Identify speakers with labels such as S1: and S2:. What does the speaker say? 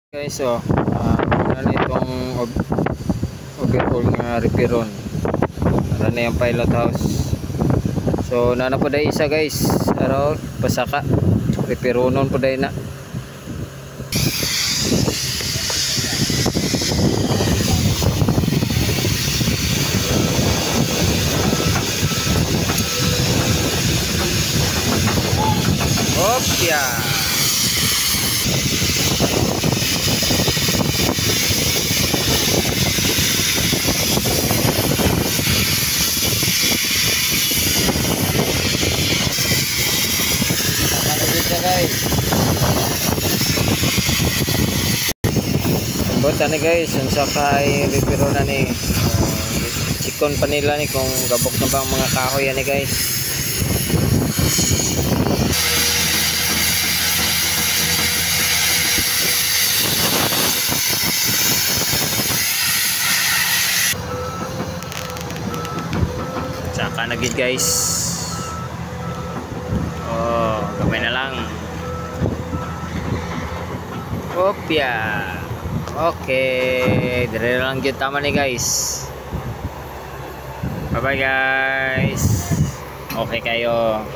S1: Guys, ano itong overhaul nga repairon para na yung pilot house. So nana po dahil isa guys, araw pasaka repaironon po dahil na. Opya. Guys, buta ni guys, unsa kay repiro na ni sikon pa nila ni kung gabok na bang mga kahoy yan ni guys. Saka nagid guys. Oh, gamay na lang. Opya. Okay, dire lang gyud tama ni guys. Bye bye guys. Okay kayo.